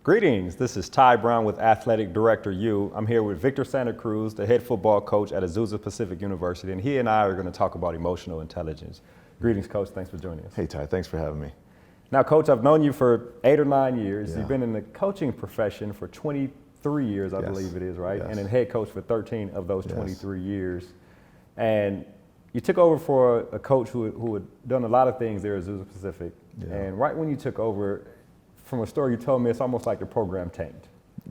Greetings, this is Ty Brown with AthleticDirectorU. I'm here with Victor Santa Cruz, the head football coach at Azusa Pacific University, and he and I are going to talk about emotional intelligence. Greetings, Coach. Thanks for joining us. Hey, Ty. Thanks for having me. Now, Coach, I've known you for 8 or 9 years. Yeah. You've been in the coaching profession for 23 years, I believe it is, right? Yes. And then head coach for 13 of those 23 years. And you took over for a coach who had done a lot of things there at Azusa Pacific. Yeah. And right when you took over, from a story you told me, it's almost like the program tanked.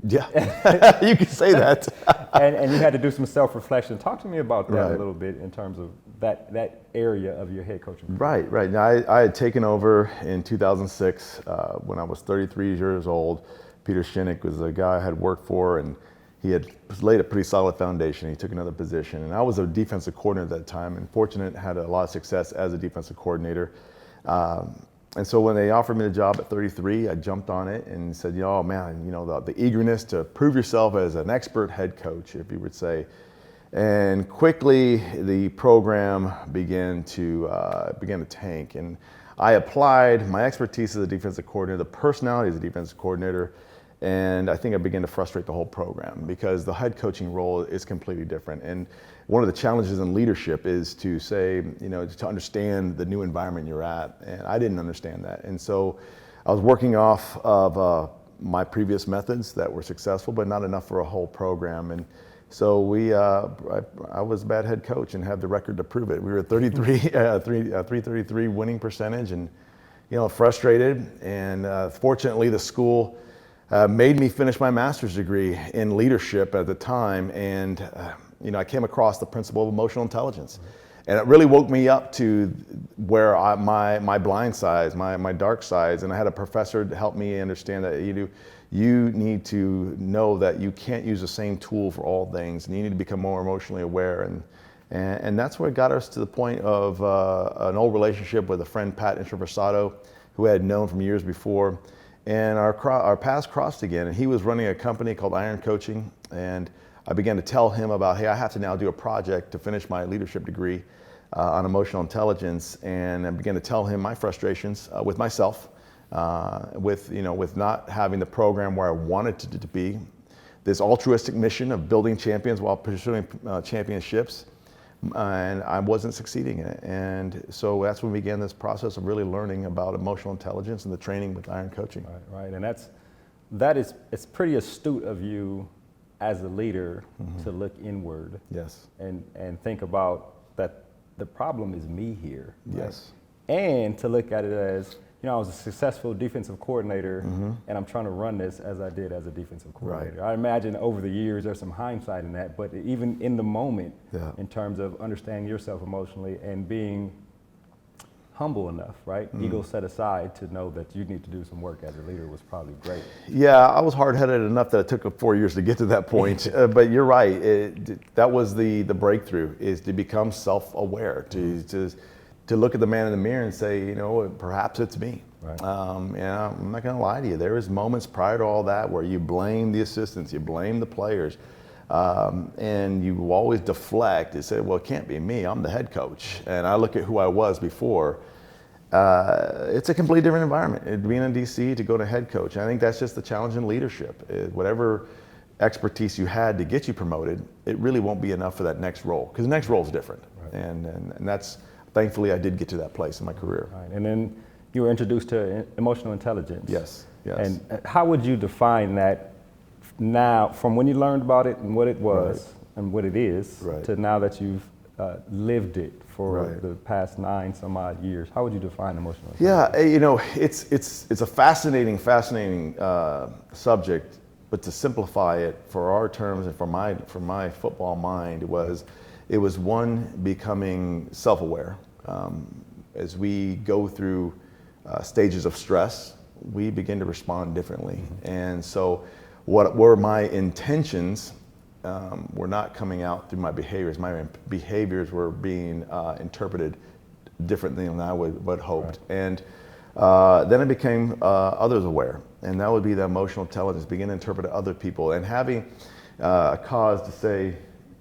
Yeah, you can say that. and you had to do some self-reflection. Talk to me about that Right. a little bit in terms of that area of your head coaching. Right. Now, I had taken over in 2006 when I was 33 years old. Peter Shinnick was a guy I had worked for, and he had laid a pretty solid foundation. He took another position, and I was a defensive coordinator at that time, and fortunate, had a lot of success as a defensive coordinator. And so when they offered me the job at 33, I jumped on it and said, oh man, the eagerness to prove yourself as an expert head coach, if you would say. And quickly the program began to tank. And I applied my expertise as a defensive coordinator, the personality as a defensive coordinator, and I think I began to frustrate the whole program because the head coaching role is completely different. And one of the challenges in leadership is to say, to understand the new environment you're at. And I didn't understand that. And so I was working off of my previous methods that were successful, but not enough for a whole program. And so I was a bad head coach and have the record to prove it. We were at 333 winning percentage and, frustrated. And fortunately, the school made me finish my master's degree in leadership at the time, and I came across the principle of emotional intelligence, and it really woke me up to where my blind sides, my dark sides, and I had a professor to help me understand that you need to know that you can't use the same tool for all things, and you need to become more emotionally aware, and that's what got us to the point of an old relationship with a friend, Pat Introversato, who I had known from years before. And our paths crossed again, and he was running a company called Iron Coaching, and I began to tell him about, hey, I have to now do a project to finish my leadership degree on emotional intelligence, and I began to tell him my frustrations with myself, with not having the program where I wanted it to be, this altruistic mission of building champions while pursuing championships. And I wasn't succeeding in it. And so that's when we began this process of really learning about emotional intelligence and the training with Iron Coaching. Right. And it's pretty astute of you as a leader to look inward. Yes. And think about that the problem is me here. Right? Yes. And to look at it as, I was a successful defensive coordinator, and I'm trying to run this as I did as a defensive coordinator. Right. I imagine over the years there's some hindsight in that, but even in the moment, in terms of understanding yourself emotionally and being humble enough, right? Ego set aside to know that you need to do some work as a leader was probably great. Yeah, I was hard-headed enough that it took 4 years to get to that point. But you're right. That was the breakthrough, is to become self-aware, to look at the man in the mirror and say, perhaps it's me. Right. I'm not going to lie to you. There was moments prior to all that where you blame the assistants, you blame the players, and you always deflect and say, well, it can't be me. I'm the head coach. And I look at who I was before. It's a completely different environment. Being in DC to go to head coach. And I think that's just the challenge in leadership. Whatever expertise you had to get you promoted, it really won't be enough for that next role, because the next role is different. Right. And that's, thankfully, I did get to that place in my career. Right. And then you were introduced to emotional intelligence. Yes. And how would you define that now, from when you learned about it and what it was and what it is, to now that you've lived it for the past 9 some odd years? How would you define emotional intelligence? Yeah, it's a fascinating subject, but to simplify it for our terms and for my football mind, it was one, becoming self-aware. As we go through stages of stress, we begin to respond differently. And so what were my intentions were not coming out through my behaviors. My behaviors were being interpreted differently than I would hoped. Right. And then I became others aware. And that would be the emotional intelligence, begin to interpret other people and having a cause to say,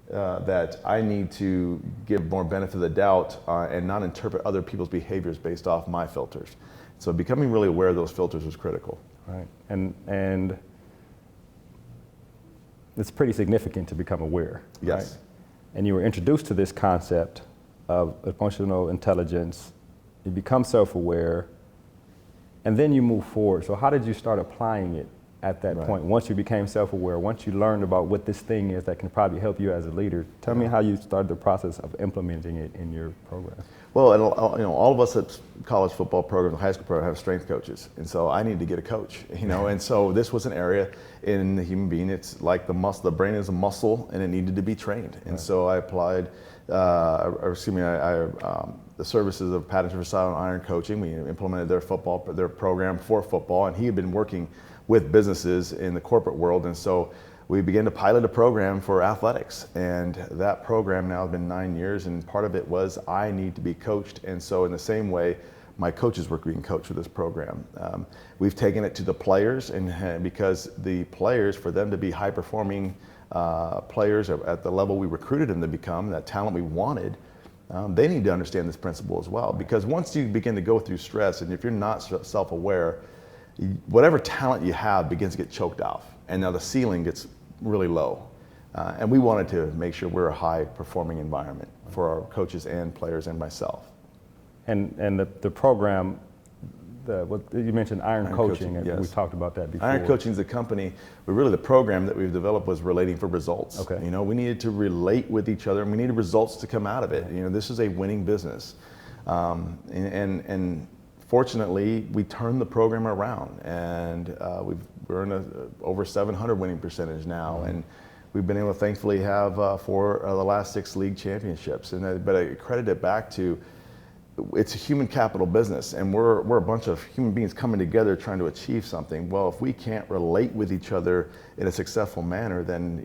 that I need to give more benefit of the doubt and not interpret other people's behaviors based off my filters. So becoming really aware of those filters was critical. Right. And it's pretty significant to become aware. Yes. Right? And you were introduced to this concept of emotional intelligence. You become self-aware, and then you move forward. So how did you start applying it at that point? Once you became self-aware, once you learned about what this thing is that can probably help you as a leader, tell me how you started the process of implementing it in your program. Well, and, all of us at college football programs, high school programs, have strength coaches, and so I need to get a coach. And so this was an area in the human being. It's like the muscle. The brain is a muscle, and it needed to be trained. And so I applied. The services of Patterson Versatile and Iron Coaching. We implemented their program for football, and he had been working with businesses in the corporate world, and so we began to pilot a program for athletics, and that program now has been 9 years, and part of it was I need to be coached, and so in the same way, my coaches were being coached with this program. We've taken it to the players, and because the players, for them to be high-performing players at the level we recruited them to become, that talent we wanted, they need to understand this principle as well, because once you begin to go through stress, and if you're not self-aware, whatever talent you have begins to get choked off, and now the ceiling gets really low. And we wanted to make sure we're a high-performing environment for our coaches and players and myself. And the program, what you mentioned Iron Coaching, and yes. we talked about that before. Iron Coaching is the company, but really the program that we've developed was relating for results. Okay. We needed to relate with each other, and we needed results to come out of it. This is a winning business. And fortunately, we turned the program around, and we're in over 700 winning percentage now, and we've been able to thankfully have for the last 6 league championships. But I credit it back to it's a human capital business, and we're a bunch of human beings coming together trying to achieve something. Well, if we can't relate with each other in a successful manner, then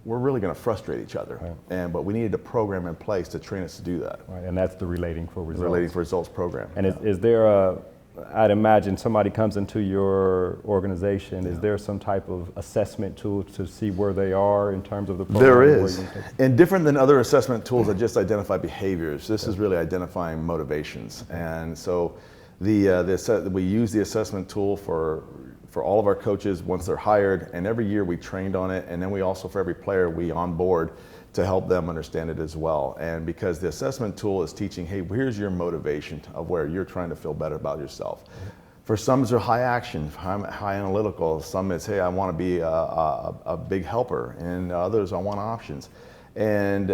we're really going to frustrate each other. Right. But we needed a program in place to train us to do that. Right, and that's the Relating for Results. Relating for Results program. And is there I'd imagine somebody comes into your organization, is there some type of assessment tool to see where they are in terms of the program? There is, and different than other assessment tools that just identify behaviors, this is really identifying motivations. And so we use the assessment tool for all of our coaches once they're hired, and every year we trained on it, and then we also, for every player, we onboard to help them understand it as well. And because the assessment tool is teaching, hey, here's your motivation of where you're trying to feel better about yourself. For some, it's high action, high analytical. Some it's, hey, I want to be a big helper, and others, I want options. And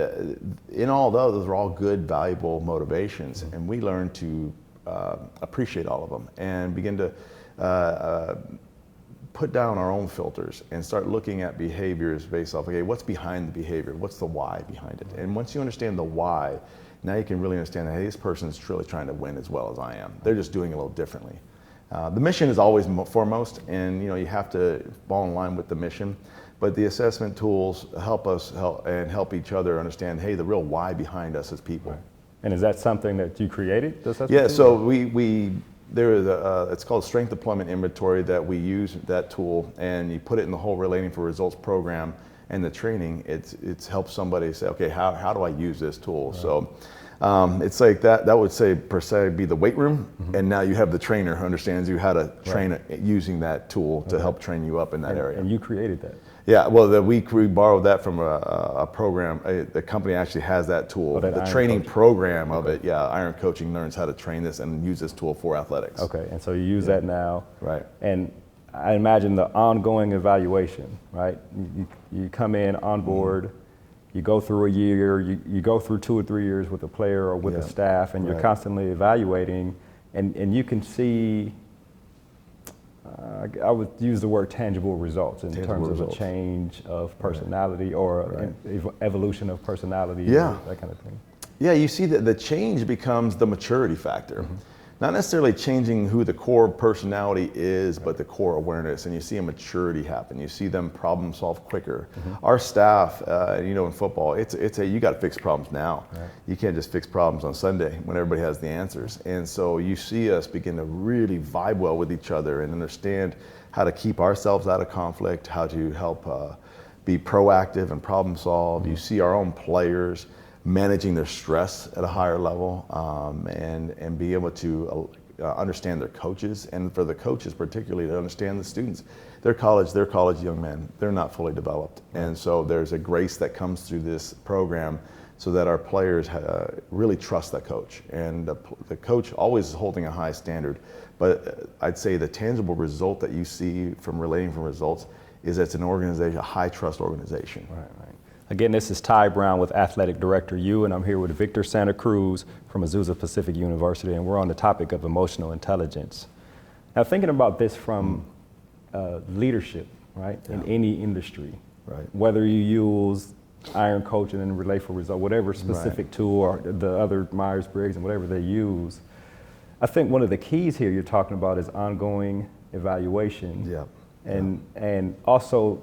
in all those are all good, valuable motivations, and we learn to appreciate all of them and begin to put down our own filters and start looking at behaviors based off, okay, what's behind the behavior? What's the why behind it? And once you understand the why, now you can really understand that, hey, this person is truly trying to win as well as I am. They're just doing it a little differently. The mission is always foremost, and you have to fall in line with the mission. But the assessment tools help us help each other understand, hey, the real why behind us as people. Right. And is that something that you created? The assessment yeah. tool? So there is it's called Strength Deployment Inventory that we use that tool, and you put it in the whole Relating for Results program and the training. It's helped somebody say, okay, how do I use this tool? Right. So it's like that would say per se be the weight room, and now you have the trainer who understands you how to train using that tool to help train you up in that area. And you created that. Yeah, well, we borrowed that from a program. The company actually has that tool. The training program of it, Iron Coaching learns how to train this and use this tool for athletics. Okay, and so you use that now. Right. And I imagine the ongoing evaluation, right? You come in on board, you go through a year, you go through 2 or 3 years with a player or with the staff, and you're constantly evaluating, and you can see, I would use the word tangible results in terms of a change of personality or an evolution of personality, that kind of thing. Yeah, you see that the change becomes the maturity factor. Not necessarily changing who the core personality is, but the core awareness, and you see a maturity happen. You see them problem solve quicker. Our staff, in football, you got to fix problems now. Right. You can't just fix problems on Sunday when everybody has the answers. And so you see us begin to really vibe well with each other and understand how to keep ourselves out of conflict, how to help be proactive and problem solve. You see our own players managing their stress at a higher level, and be able to understand their coaches, and for the coaches particularly to understand the students. They're college young men. They're not fully developed, and so there's a grace that comes through this program, so that our players really trust that coach, and the coach always is holding a high standard. But I'd say the tangible result that you see from relating from results is it's an organization, a high trust organization. Right. Again, this is Ty Brown with AthleticDirectorU, and I'm here with Victor Santa Cruz from Azusa Pacific University, and we're on the topic of emotional intelligence. Now, thinking about this from leadership, right, in any industry, right, whether you use Iron Coaching and Relay for Result, whatever specific tool, or the other Myers-Briggs and whatever they use, I think one of the keys here you're talking about is ongoing evaluation, and also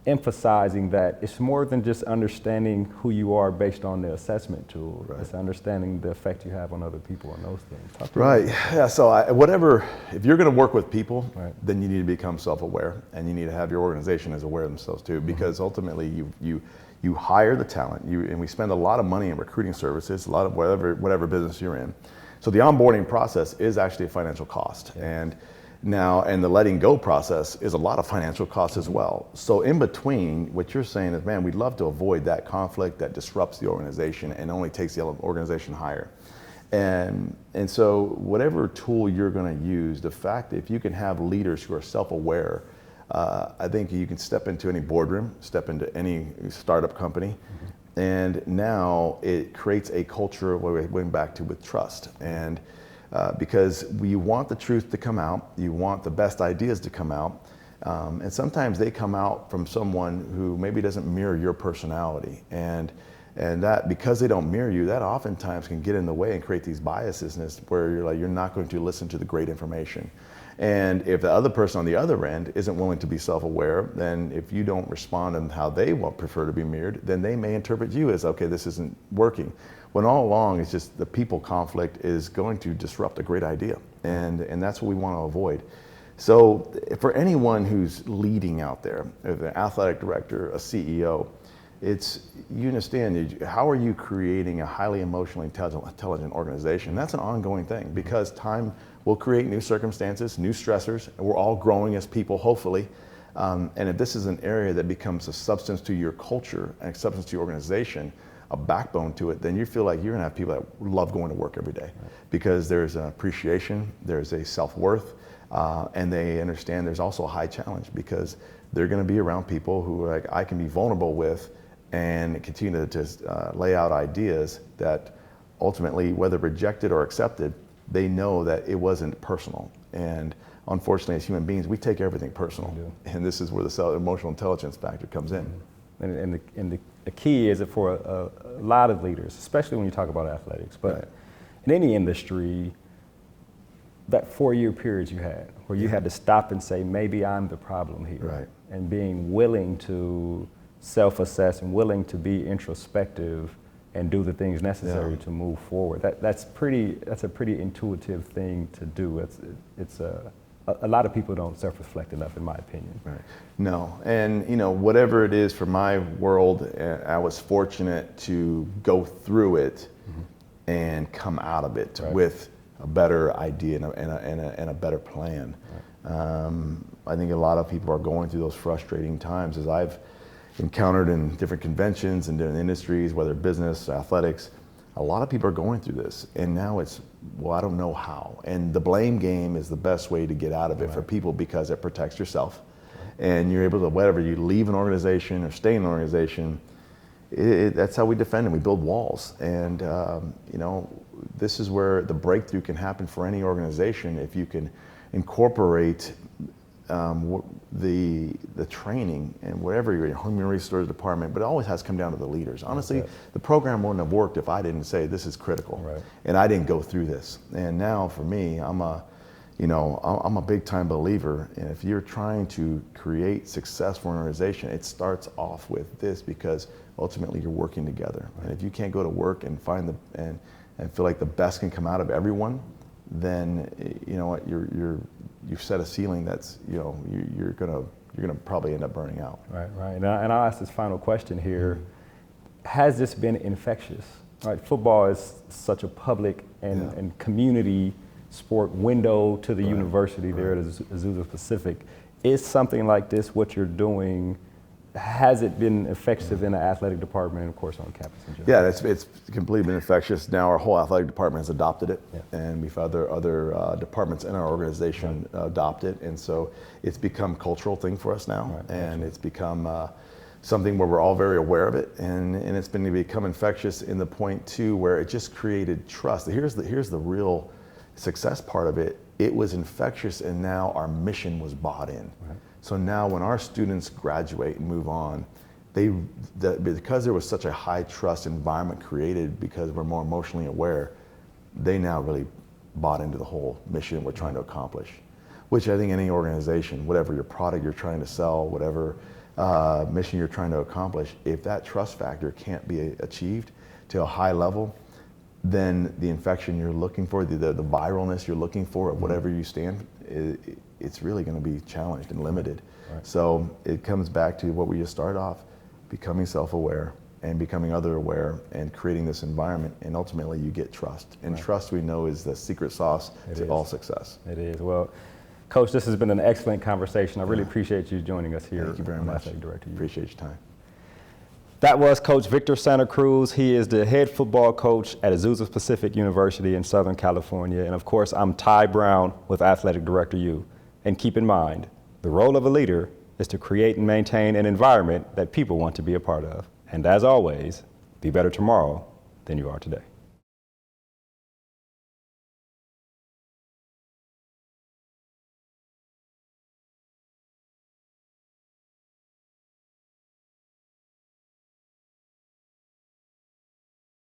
emphasizing that it's more than just understanding who you are based on the assessment tool. Right. It's understanding the effect you have on other people and those things. Right. Yeah. So if you're going to work with people, then you need to become self-aware, and you need to have your organization as aware of themselves too, because ultimately you hire the talent, and we spend a lot of money in recruiting services, a lot of whatever business you're in. So the onboarding process is actually a financial cost, and the letting go process is a lot of financial costs as well. So in between, what you're saying is, man, we'd love to avoid that conflict that disrupts the organization and only takes the organization higher. And so whatever tool you're going to use, the fact that if you can have leaders who are self-aware, I think you can step into any boardroom, step into any startup company, and now it creates a culture where we went back to with trust. And because we want the truth to come out, you want the best ideas to come out, and sometimes they come out from someone who maybe doesn't mirror your personality, and that, because they don't mirror you, that oftentimes can get in the way and create these biases where you're not going to listen to the great information. And if the other person on the other end isn't willing to be self-aware, then if you don't respond in how they prefer to be mirrored, then they may interpret you as, okay, this isn't working. When all along, it's just the people conflict is going to disrupt a great idea. And that's what we want to avoid. So for anyone who's leading out there, an athletic director, a CEO, you understand, how are you creating a highly emotionally intelligent organization? That's an ongoing thing, because time will create new circumstances, new stressors, and we're all growing as people, hopefully. And if this is an area that becomes a substance to your culture and a substance to your organization, a backbone to it, then you feel like you're going to have people that love going to work every day, because there's an appreciation, there's a self-worth, and they understand there's also a high challenge, because they're going to be around people who I can be vulnerable with and continue to just lay out ideas that ultimately, whether rejected or accepted, they know that it wasn't personal. And unfortunately, as human beings, we take everything personal, and this is where the emotional intelligence factor comes in. And the key is that for a lot of leaders, especially when you talk about athletics, but in any industry, that 4-year period you had, where you had to stop and say, maybe I'm the problem here, and being willing to self-assess and willing to be introspective and do the things necessary to move forward. That's a pretty intuitive thing to do. A lot of people don't self-reflect enough, in my opinion. Right. No, and whatever it is for my world, I was fortunate to go through it and come out of it with a better idea and a better plan. Right. I think a lot of people are going through those frustrating times, as I've encountered in different conventions and different industries, whether business, athletics. A lot of people are going through this, and now it's, well, I don't know how. And the blame game is the best way to get out of it for people, because it protects yourself. And you're able to, whether you leave an organization or stay in an organization, that's how we defend, and we build walls. And this is where the breakthrough can happen for any organization, if you can incorporate the training and whatever you're in, human resources department, but it always has to come down to the leaders. Honestly, the program wouldn't have worked if I didn't say this is critical, and I didn't go through this. And now for me, I'm a big time believer, and if you're trying to create success for an organization, it starts off with this, because ultimately you're working together. And if you can't go to work and find and feel like the best can come out of everyone, then you've set a ceiling that's you're gonna probably end up burning out. Right. And I'll ask this final question here: has this been infectious? Right, football is such a public and community sport window to the university there at Azusa Pacific. Is something like this what you're doing? Has it been effective in the athletic department and, of course, on campus in general? Yeah, it's completely been infectious. Now our whole athletic department has adopted it, and we've had other departments in our organization adopt it, and so it's become a cultural thing for us now, and it's become something where we're all very aware of it, and it's been to become infectious in the point too where it just created trust. Here's the real success part of it. It was infectious, and now our mission was bought in. So now when our students graduate and move on, because there was such a high trust environment created because we're more emotionally aware, they now really bought into the whole mission we're trying to accomplish, which I think any organization, whatever your product you're trying to sell, whatever mission you're trying to accomplish, if that trust factor can't be achieved to a high level, then the infection you're looking for, the viralness you're looking for at whatever you stand, it's really going to be challenged and limited. So it comes back to what we just started off, becoming self-aware and becoming other-aware and creating this environment, and ultimately you get trust. And trust, we know, is the secret sauce to all success. It is. Well, Coach, this has been an excellent conversation. I really appreciate you joining us here. Thank you very much. AthleticDirectorU. Appreciate your time. That was Coach Victor Santa Cruz. He is the head football coach at Azusa Pacific University in Southern California. And of course, I'm Ty Brown with AthleticDirectorU. And keep in mind, the role of a leader is to create and maintain an environment that people want to be a part of. And as always, be better tomorrow than you are today.